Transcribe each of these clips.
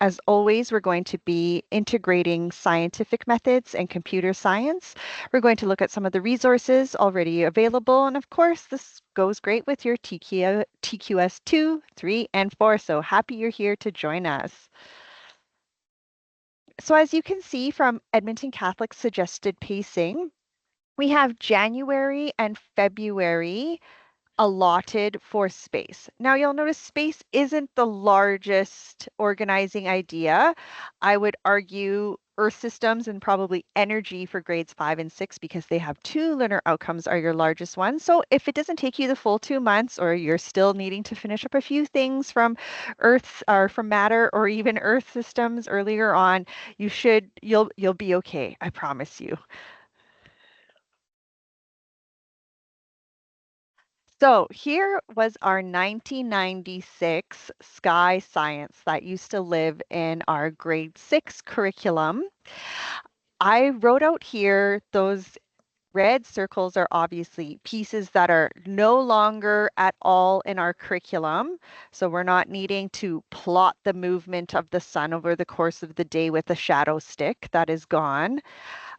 As always, we're going to be integrating scientific methods and computer science. We're going to look at some of the resources already available. And of course, this goes great with your TQS 2, 3, and 4. So happy you're here to join us. So as you can see from Edmonton Catholic's suggested pacing, we have January and February allotted for space. Now you'll notice space isn't the largest organizing idea. I would argue Earth systems and probably energy for grades 5 and 6 because they have two linear outcomes are your largest ones. So if it doesn't take you the full 2 months or you're still needing to finish up a few things from Earth or from matter or even Earth systems earlier on, you'll be okay. I promise you. So here was our 1996 Sky Science that used to live in our grade 6 curriculum. I wrote out here those red circles are obviously pieces that are no longer at all in our curriculum. So we're not needing to plot the movement of the sun over the course of the day with a shadow stick. That is gone.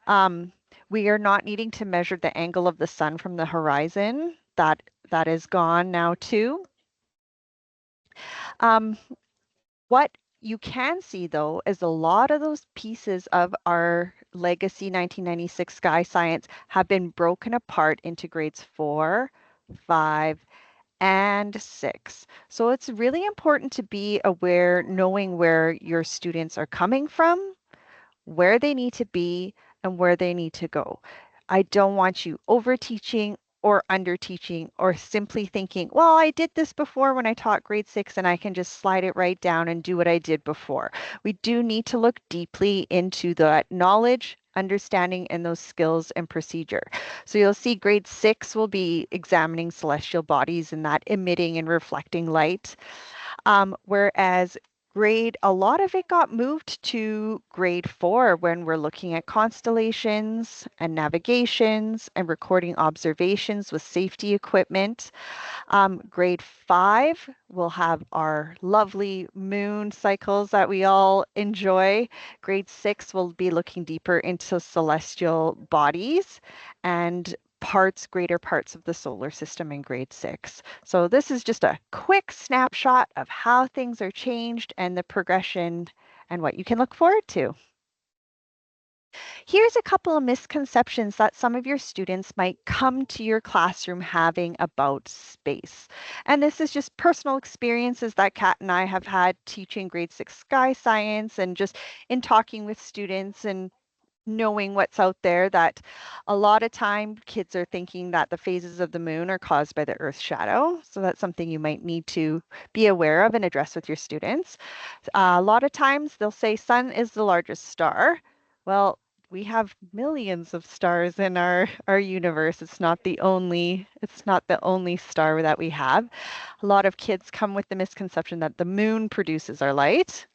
Um, we are not needing to measure the angle of the sun from the horizon. That is gone now too. Um, what you can see though is a lot of those pieces of our legacy 1996 Sky Science have been broken apart into grades 4, 5, and 6. So it's really important to be aware, knowing where your students are coming from, where they need to be, and where they need to go. I don't want you over teaching or under teaching or simply thinking, well, I did this before when I taught grade 6 and I can just slide it right down and do what I did before. We do need to look deeply into that knowledge, understanding, and those skills and procedure. So you'll see grade 6 will be examining celestial bodies and that emitting and reflecting light. Whereas a lot of it got moved to grade 4 when we're looking at constellations and navigations and recording observations with safety equipment. Grade 5 will have our lovely moon cycles that we all enjoy. Grade 6 will be looking deeper into celestial bodies and greater parts of the solar system in grade 6. So this is just a quick snapshot of how things are changed and the progression and what you can look forward to. Here's a couple of misconceptions that some of your students might come to your classroom having about space. And this is just personal experiences that Kat and I have had teaching grade 6 Sky Science and just in talking with students and knowing what's out there, that a lot of time kids are thinking that the phases of the moon are caused by the Earth's shadow. So that's something you might need to be aware of and address with your students. A lot of times they'll say sun is the largest star. Well, we have millions of stars in our universe. It's not the only star that we have. A lot of kids come with the misconception that the moon produces our light,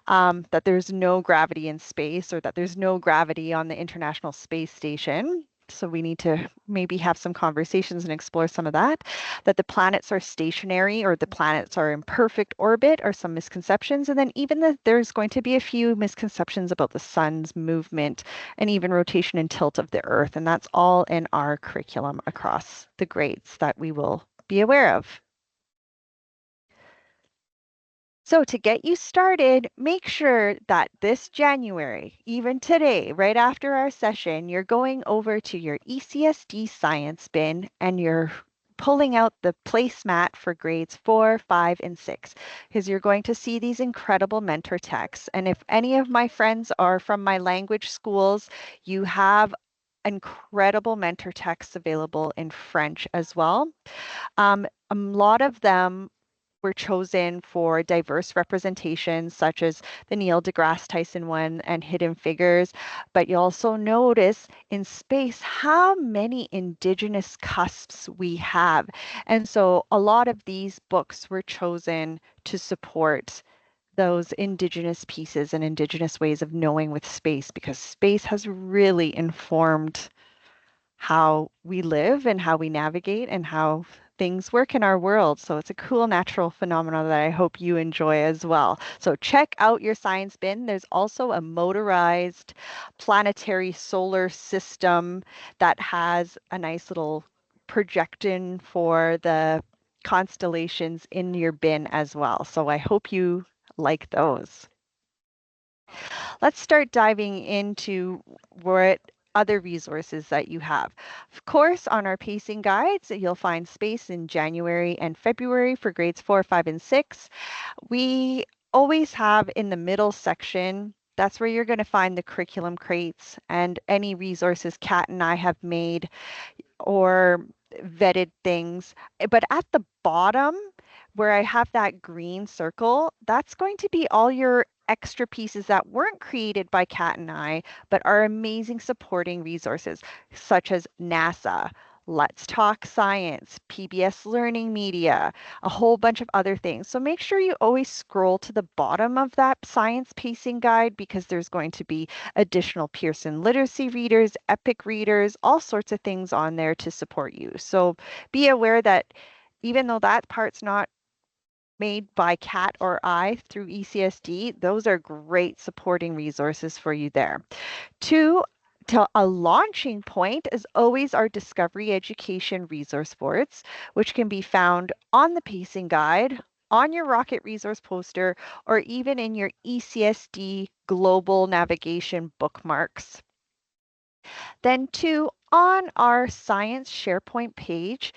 that there's no gravity in space or that there's no gravity on the International Space Station. So we need to maybe have some conversations and explore some of that. That the planets are stationary or the planets are in perfect orbit are some misconceptions. And then even that there's going to be a few misconceptions about the sun's movement and even rotation and tilt of the Earth. And that's all in our curriculum across the grades that we will be aware of. So to get you started, make sure that this January, even today, right after our session, you're going over to your ECSD science bin and you're pulling out the placemat for grades 4, 5, and 6, because you're going to see these incredible mentor texts. And if any of my friends are from my language schools, you have incredible mentor texts available in French as well. A lot of them were chosen for diverse representation, such as the Neil deGrasse Tyson one and Hidden Figures. But you also notice in space how many indigenous cusps we have. And so a lot of these books were chosen to support those indigenous pieces and indigenous ways of knowing with space, because space has really informed how we live and how we navigate and how things work in our world. So it's a cool natural phenomenon that I hope you enjoy as well. So check out your science bin. There's also a motorized planetary solar system that has a nice little projection for the constellations in your bin as well. So I hope you like those. Let's start diving into what other resources that you have. Of course, on our pacing guides, you'll find space in January and February for grades 4, 5, and 6. We always have in the middle section, that's where you're going to find the curriculum crates and any resources Kat and I have made or vetted things. But at the bottom, where I have that green circle, that's going to be all your extra pieces that weren't created by Kat and I, but are amazing supporting resources, such as NASA, Let's Talk Science, PBS Learning Media, a whole bunch of other things. So make sure you always scroll to the bottom of that science pacing guide because there's going to be additional Pearson literacy readers, EPIC readers, all sorts of things on there to support you. So be aware that even though that part's not made by Kat or I through ECSD, those are great supporting resources for you there. Two, to a launching point is always our Discovery Education resource boards, which can be found on the pacing guide, on your Rocket resource poster, or even in your ECSD global navigation bookmarks. Then two, on our science SharePoint page,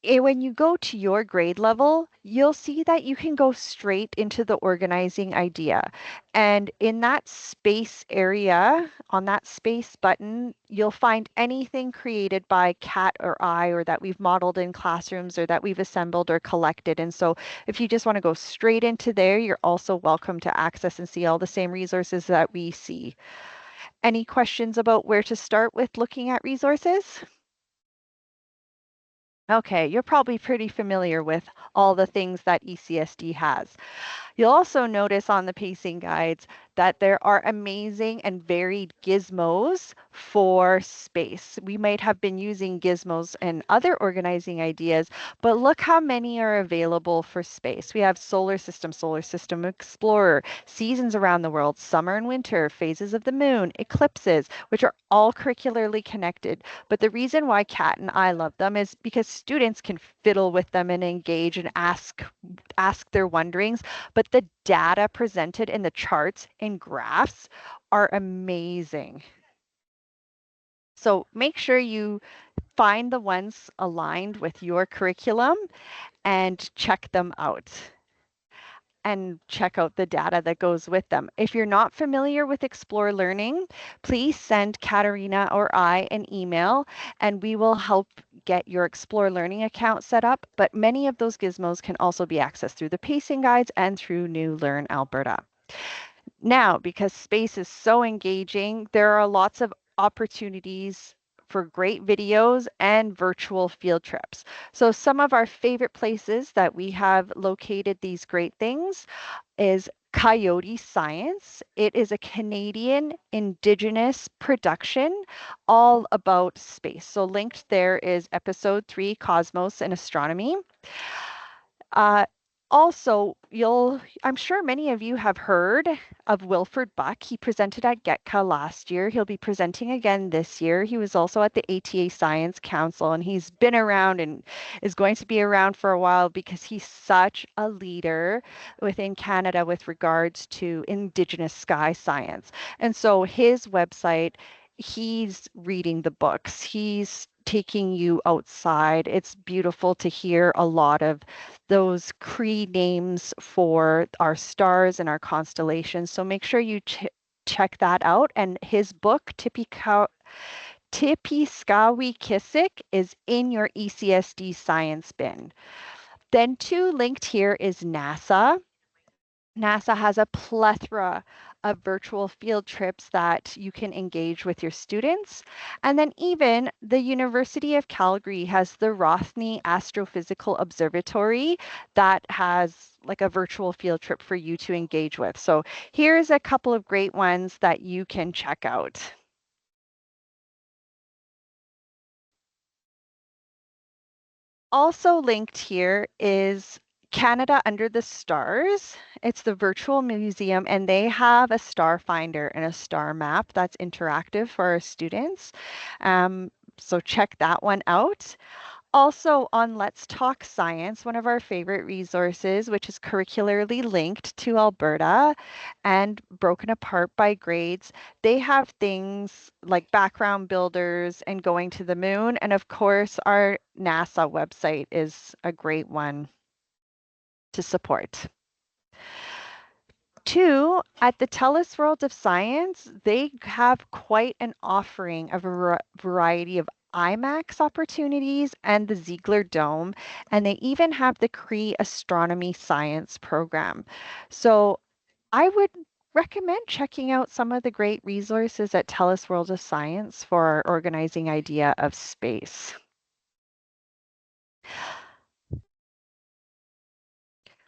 when you go to your grade level, you'll see that you can go straight into the organizing idea. And in that space area, on that space button, you'll find anything created by Kat or I, or that we've modeled in classrooms, or that we've assembled or collected. And so if you just want to go straight into there, you're also welcome to access and see all the same resources that we see. Any questions about where to start with looking at resources? Okay, you're probably pretty familiar with all the things that ECSD has. You'll also notice on the pacing guides that there are amazing and varied gizmos for space. We might have been using gizmos and other organizing ideas, but look how many are available for space. We have Solar System Explorer, seasons around the world, summer and winter, phases of the moon, eclipses, which are all curricularly connected. But the reason why Kat and I love them is because students can fiddle with them and engage and ask their wonderings, but the data presented in the charts and graphs are amazing. So make sure you find the ones aligned with your curriculum and check them out. And check out the data that goes with them. If you're not familiar with Explore Learning, please send Katarina or I an email and we will help get your Explore Learning account set up. But many of those gizmos can also be accessed through the pacing guides and through New Learn Alberta. Now, because space is so engaging, there are lots of opportunities for great videos and virtual field trips. So some of our favorite places that we have located these great things is Coyote Science. It is a Canadian Indigenous production all about space. So linked there is episode 3, Cosmos and Astronomy. Uh, Also, I'm sure many of you have heard of Wilfred Buck. He presented at GETCA last year. He'll be presenting again this year. He was also at the ATA Science Council, and he's been around and is going to be around for a while because he's such a leader within Canada with regards to Indigenous sky science. And so his website, he's reading the books. He's taking you outside. It's beautiful to hear a lot of those Cree names for our stars and our constellations. So make sure you check that out. And his book, Tipiskawi Kisik, is in your ECSD science bin. Then two linked here is NASA. NASA has a plethora of virtual field trips that you can engage with your students. And then even the University of Calgary has the Rothny Astrophysical Observatory that has like a virtual field trip for you to engage with. So here's a couple of great ones that you can check out. Also linked here is Canada Under the Stars. It's the virtual museum, and they have a star finder and a star map that's interactive for our students. So check that one out. Also on Let's Talk Science, one of our favorite resources, which is curricularly linked to Alberta and broken apart by grades, they have things like background builders and going to the moon. And of course, our NASA website is a great one to support. Two, at the TELUS World of Science, they have quite an offering of a variety of IMAX opportunities and the Ziegler Dome, and they even have the Cree Astronomy Science program. So I would recommend checking out some of the great resources at TELUS World of Science for our organizing idea of space.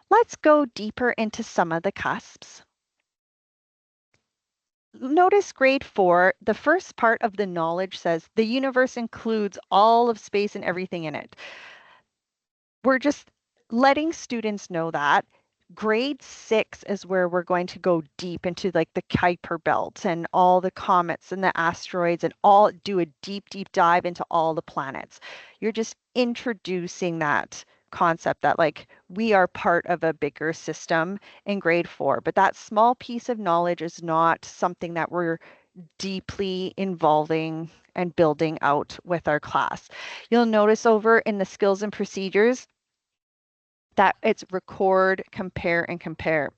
Let's go deeper into some of the cusps. Notice grade 4, the first part of the knowledge says the universe includes all of space and everything in it. We're just letting students know that. Grade 6 is where we're going to go deep into like the Kuiper belt and all the comets and the asteroids and all do a deep, deep dive into all the planets. You're just introducing that concept that like we are part of a bigger system in grade 4, but that small piece of knowledge is not something that we're deeply involving and building out with our class. You'll notice over in the skills and procedures that it's record, compare, and compare.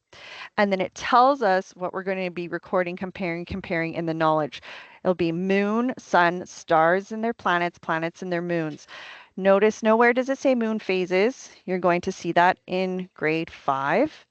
And then it tells us what we're going to be recording, comparing in the knowledge. It'll be moon, sun, stars and their planets, planets and their moons. Notice nowhere does it say moon phases. You're going to see that in grade 5.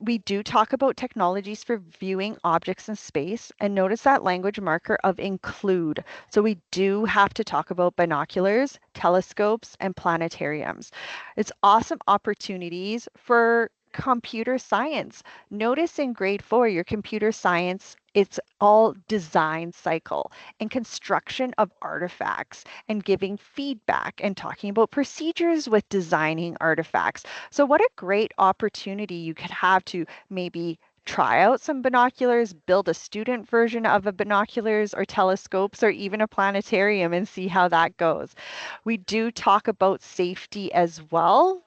We do talk about technologies for viewing objects in space, and notice that language marker of include. So we do have to talk about binoculars, telescopes, and planetariums. It's awesome opportunities for computer science. Notice in grade 4, your computer science, it's all design cycle and construction of artifacts and giving feedback and talking about procedures with designing artifacts. So what a great opportunity you could have to maybe try out some binoculars, build a student version of a binoculars or telescopes or even a planetarium and see how that goes. We do talk about safety as well.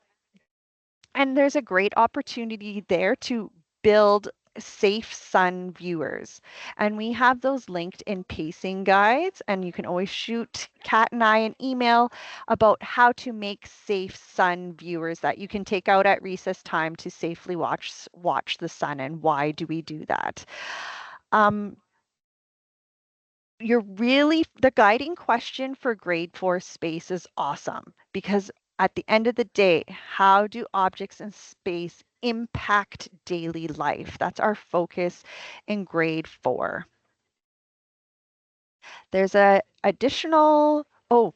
And there's a great opportunity there to build safe sun viewers. And we have those linked in pacing guides, and you can always shoot Kat and I an email about how to make safe sun viewers that you can take out at recess time to safely watch the sun, and why do we do that. The guiding question for grade 4 space is awesome because at the end of the day, how do objects in space impact daily life? That's our focus in grade 4. There's a additional, oh,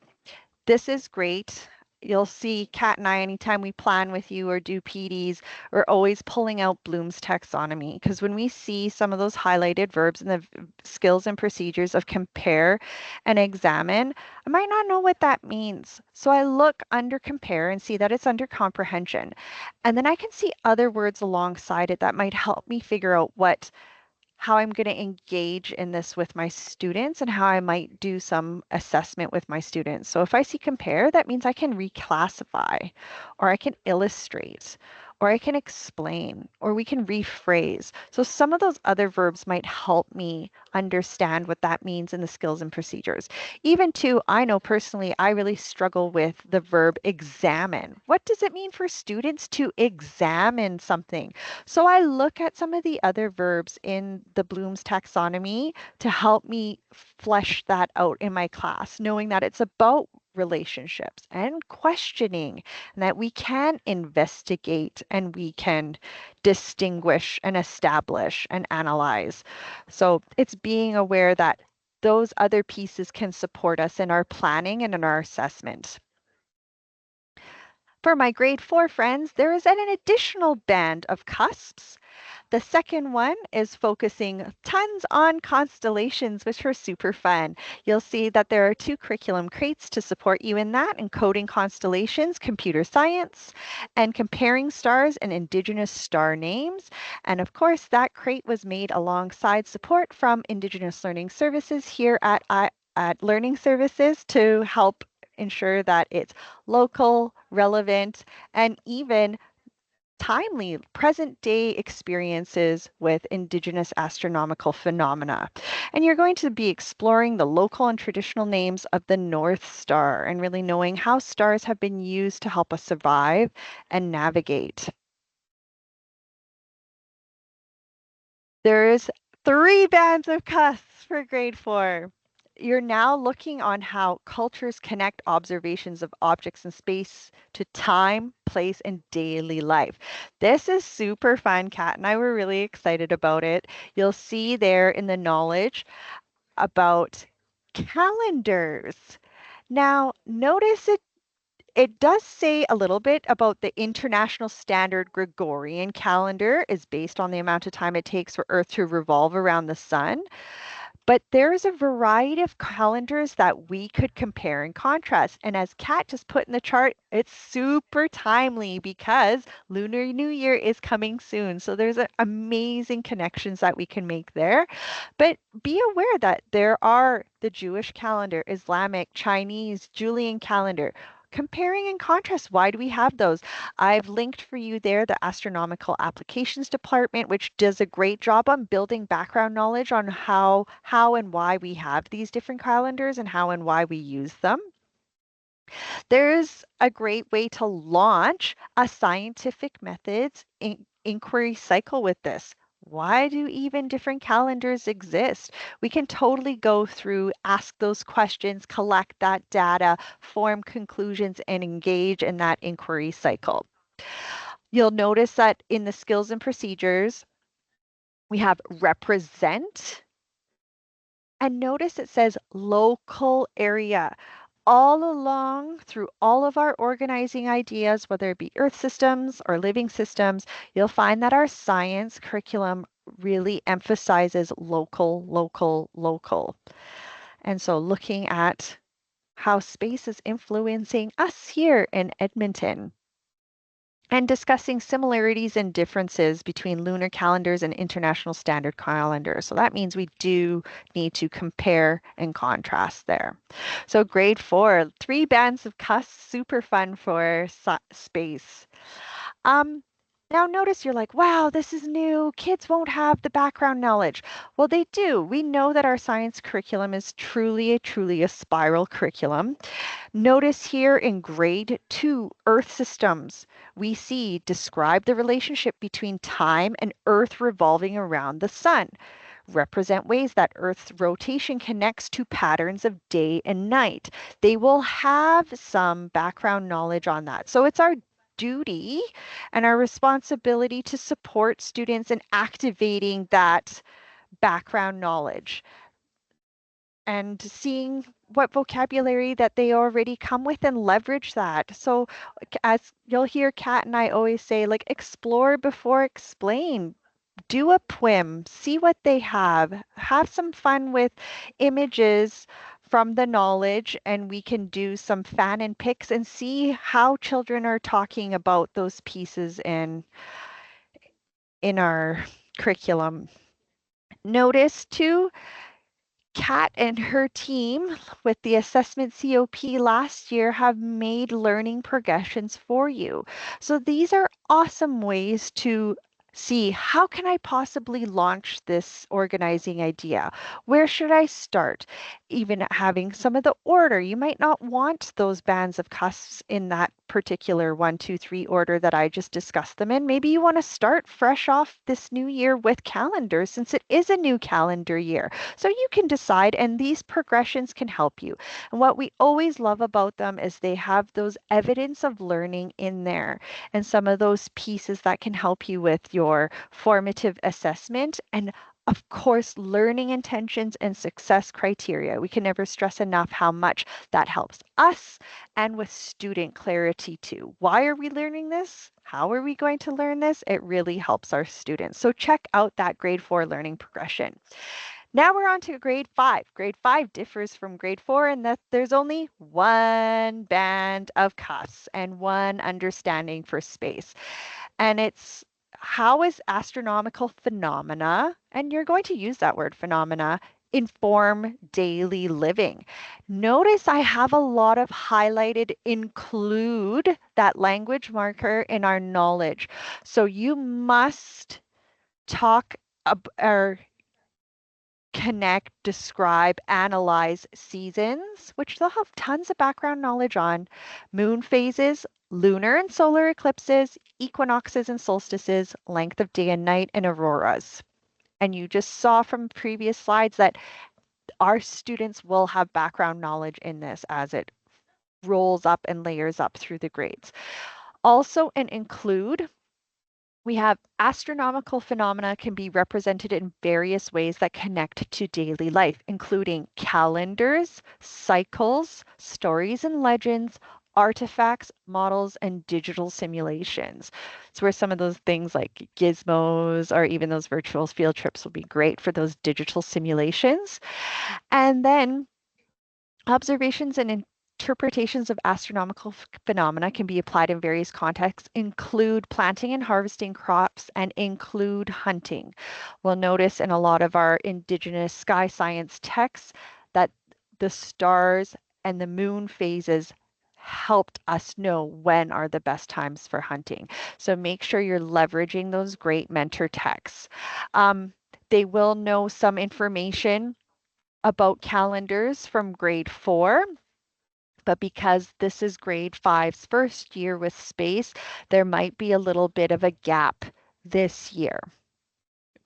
this is great. You'll see Kat and I, anytime we plan with you or do PDs, we're always pulling out Bloom's taxonomy because when we see some of those highlighted verbs in the skills and procedures of compare and examine, I might not know what that means. So I look under compare and see that it's under comprehension. And then I can see other words alongside it that might help me figure out how I'm going to engage in this with my students and how I might do some assessment with my students. So if I see compare, that means I can reclassify, or I can illustrate, or I can explain, or we can rephrase. So some of those other verbs might help me understand what that means in the skills and procedures. Even too, I know personally, I really struggle with the verb examine. What does it mean for students to examine something? So I look at some of the other verbs in the Bloom's taxonomy to help me flesh that out in my class, knowing that it's about relationships and questioning, and that we can investigate and we can distinguish and establish and analyze. So it's being aware that those other pieces can support us in our planning and in our assessment. For my grade 4 friends, there is an additional band of cusps. The second one is focusing tons on constellations, which are super fun. You'll see that there are 2 curriculum crates to support you in that, encoding constellations, computer science, and comparing stars and Indigenous star names. And of course, that crate was made alongside support from Indigenous Learning Services here at Learning Services to help ensure that it's local, relevant, and even timely present day experiences with Indigenous astronomical phenomena. And you're going to be exploring the local and traditional names of the North Star and really knowing how stars have been used to help us survive and navigate. There's 3 bands of cusps for grade 4. You're now looking on how cultures connect observations of objects in space to time, place, and daily life. This is super fun. Kat and I were really excited about it. You'll see there in the knowledge about calendars. Now, notice it does say a little bit about the International Standard Gregorian calendar is based on the amount of time it takes for Earth to revolve around the sun. But there's a variety of calendars that we could compare and contrast. And as Kat just put in the chart, it's super timely because Lunar New Year is coming soon. So there's amazing connections that we can make there. But be aware that there are the Jewish calendar, Islamic, Chinese, Julian calendar. Comparing and contrast, why do we have those? I've linked for you there the Astronomical Applications Department, which does a great job on building background knowledge on how and why we have these different calendars and how and why we use them. There's a great way to launch a scientific methods inquiry cycle with this. Why do even different calendars exist? We can totally go through, ask those questions, collect that data, form conclusions, and engage in that inquiry cycle. You'll notice that in the skills and procedures, we have represent, and notice it says local area. All along through all of our organizing ideas, whether it be earth systems or living systems, you'll find that our science curriculum really emphasizes local, local, local. And so looking at how space is influencing us here in Edmonton and discussing similarities and differences between lunar calendars and international standard calendars. So that means we do need to compare and contrast there. So grade 4, 3 bands of cusps, super fun for space. Now notice you're like, wow, this is new. Kids won't have the background knowledge. Well, they do. We know that our science curriculum is truly a spiral curriculum. Notice here in grade 2, Earth systems, we see describe the relationship between time and Earth revolving around the sun. Represent ways that Earth's rotation connects to patterns of day and night. They will have some background knowledge on that. So it's our duty and our responsibility to support students in activating that background knowledge and seeing what vocabulary that they already come with and leverage that. So as you'll hear Kat and I always say, like explore before explain. Do a PWIM, see what they have some fun with images from the knowledge, and we can do some fan and picks and see how children are talking about those pieces in our curriculum. Notice too, Kat and her team with the assessment COP last year have made learning progressions for you. So these are awesome ways to see how can I possibly launch this organizing idea? Where should I start? Even having some of the order. You might not want those bands of cusps in that particular 1, 2, 3 order that I just discussed them in. Maybe you want to start fresh off this new year with calendars since it is a new calendar year. So you can decide, and these progressions can help you. And what we always love about them is they have those evidence of learning in there and some of those pieces that can help you with your formative assessment and Of course, learning intentions and success criteria. We can never stress enough how much that helps us and with student clarity too. Why are we learning this? How are we going to learn this? It really helps our students. So check out that grade 4 learning progression. Now we're on to grade 5. Grade 5 differs from grade 4 in that there's only one band of cuffs and one understanding for space. And it's how is astronomical phenomena, and you're going to use that word phenomena, inform daily living. Notice I have a lot of highlighted include that language marker in our knowledge. So you must talk or connect, describe, analyze seasons, which they'll have tons of background knowledge on, moon phases, lunar and solar eclipses, equinoxes and solstices, length of day and night, and auroras. And you just saw from previous slides that our students will have background knowledge in this as it rolls up and layers up through the grades. Also, an include, we have astronomical phenomena can be represented in various ways that connect to daily life, including calendars, cycles, stories and legends, artifacts, models, and digital simulations. It's where some of those things like gizmos or even those virtual field trips will be great for those digital simulations. And then observations and interpretations of astronomical phenomena can be applied in various contexts, include planting and harvesting crops, and include hunting. We'll notice in a lot of our Indigenous sky science texts that the stars and the moon phases helped us know when are the best times for hunting. So make sure you're leveraging those great mentor texts. They will know some information about calendars from grade 4, but because this is grade 5's first year with space, there might be a little bit of a gap this year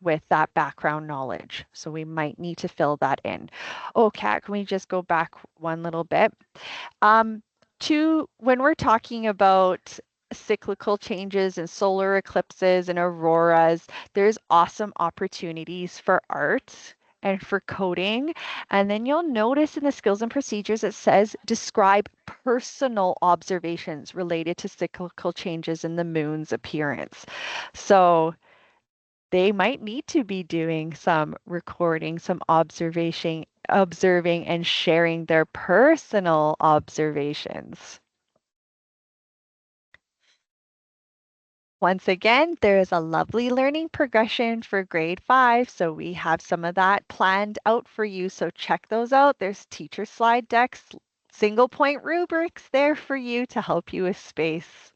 with that background knowledge. So we might need to fill that in. Oh, Kat, can we just go back one little bit? Um, when we're talking about cyclical changes and solar eclipses and auroras, there's awesome opportunities for art and for coding. And then you'll notice in the skills and procedures, it says describe personal observations related to cyclical changes in the moon's appearance. So they might need to be doing some recording, some observing and sharing their personal observations. Once again, there is a lovely learning progression for grade 5, so we have some of that planned out for you. So check those out. There's teacher slide decks, single point rubrics there for you to help you with space.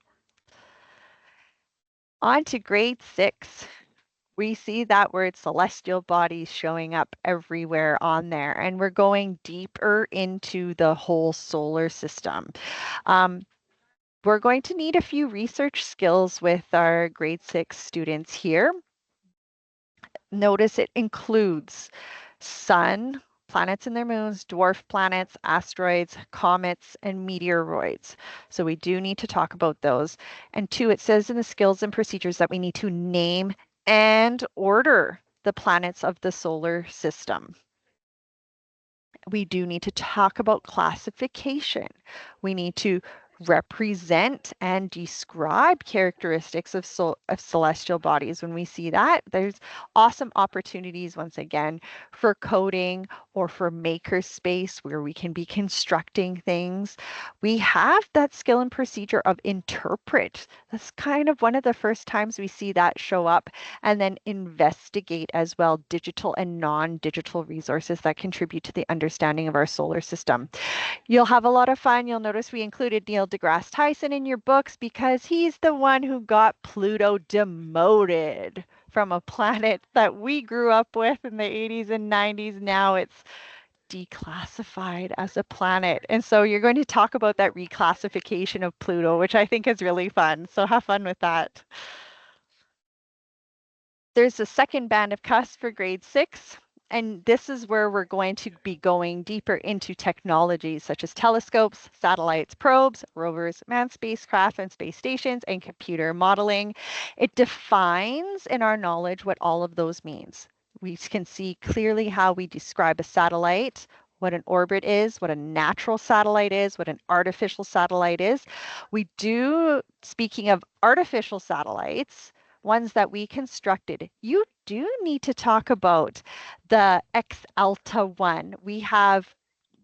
On to grade 6. We see that word celestial bodies showing up everywhere on there, and we're going deeper into the whole solar system. We're going to need a few research skills with our grade 6 students here. Notice it includes sun, planets and their moons, dwarf planets, asteroids, comets, and meteoroids. So we do need to talk about those. And 2, it says in the skills and procedures that we need to name and order the planets of the solar system. We do need to talk about classification. We need to represent and describe characteristics of celestial bodies. When we see that, there's awesome opportunities once again for coding or for makerspace where we can be constructing things. We have that skill and procedure of interpret. That's kind of one of the first times we see that show up. And then investigate as well digital and non-digital resources that contribute to the understanding of our solar system. You'll have a lot of fun. You'll notice we included Neil deGrasse Tyson in your books because he's the one who got Pluto demoted from a planet that we grew up with in the 80s and 90s. Now it's declassified as a planet. And so you're going to talk about that reclassification of Pluto, which I think is really fun. So have fun with that. There's a second band of cuffs for grade 6. And this is where we're going to be going deeper into technologies such as telescopes, satellites, probes, rovers, manned spacecraft and space stations, and computer modeling. It defines in our knowledge what all of those means. We can see clearly how we describe a satellite, what an orbit is, what a natural satellite is, what an artificial satellite is. We do, speaking of artificial satellites, ones that we constructed, you do need to talk about the X Alta one. We have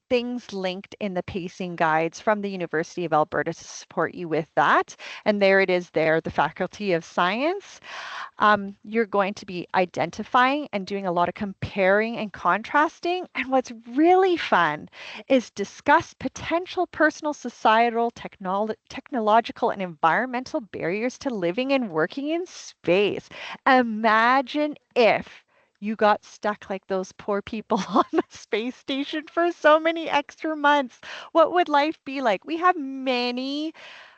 things linked in the pacing guides from the University of Alberta to support you with that. And there it is there, the Faculty of Science. You're going to be identifying and doing a lot of comparing and contrasting. And what's really fun is discuss potential personal, societal, technological, and environmental barriers to living and working in space. Imagine if you got stuck like those poor people on the space station for so many extra months. What would life be like? We have many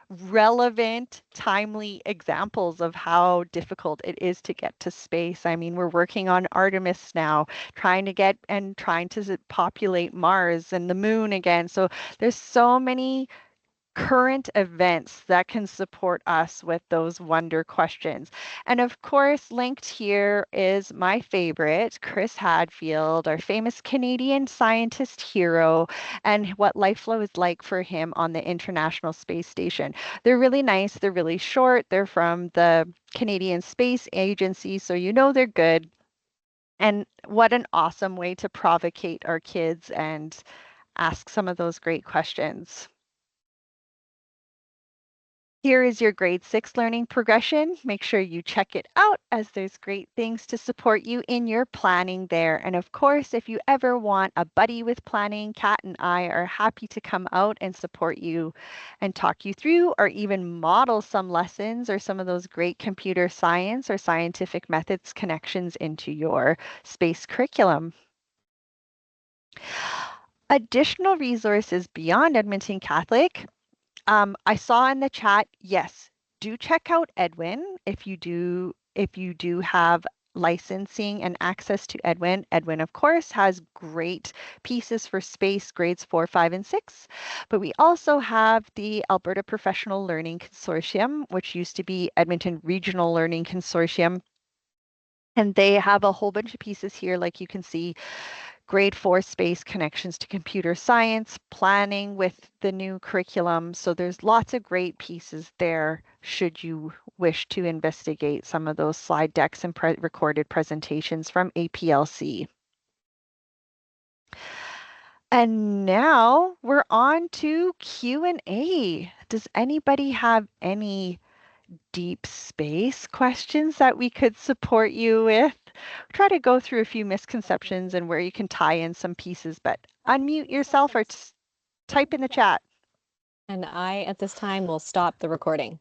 relevant, timely examples of how difficult it is to get to space. I mean, we're working on Artemis now, trying to populate Mars and the moon again. So there's so many current events that can support us with those wonder questions. And of course, linked here is my favorite, Chris Hadfield, our famous Canadian scientist hero, and what life flow is like for him on the International Space Station. They're really nice, they're really short, they're from the Canadian Space Agency, so you know they're good. And what an awesome way to provocate our kids and ask some of those great questions. Here is your grade 6 learning progression. Make sure you check it out as there's great things to support you in your planning there. And of course, if you ever want a buddy with planning, Kat and I are happy to come out and support you and talk you through or even model some lessons or some of those great computer science or scientific methods connections into your space curriculum. Additional resources beyond Edmonton Catholic. I saw in the chat, yes, do check out Edwin if you do have licensing and access to Edwin. Edwin, of course, has great pieces for space grades 4, 5, and 6. But we also have the Alberta Professional Learning Consortium, which used to be Edmonton Regional Learning Consortium. And they have a whole bunch of pieces here, like you can see, grade 4 space connections to computer science, planning with the new curriculum. So there's lots of great pieces there should you wish to investigate some of those slide decks and recorded presentations from APLC. And now we're on to Q&A. Does anybody have any deep space questions that we could support you with? Try to go through a few misconceptions and where you can tie in some pieces, but unmute yourself or type in the chat. And I, at this time, will stop the recording.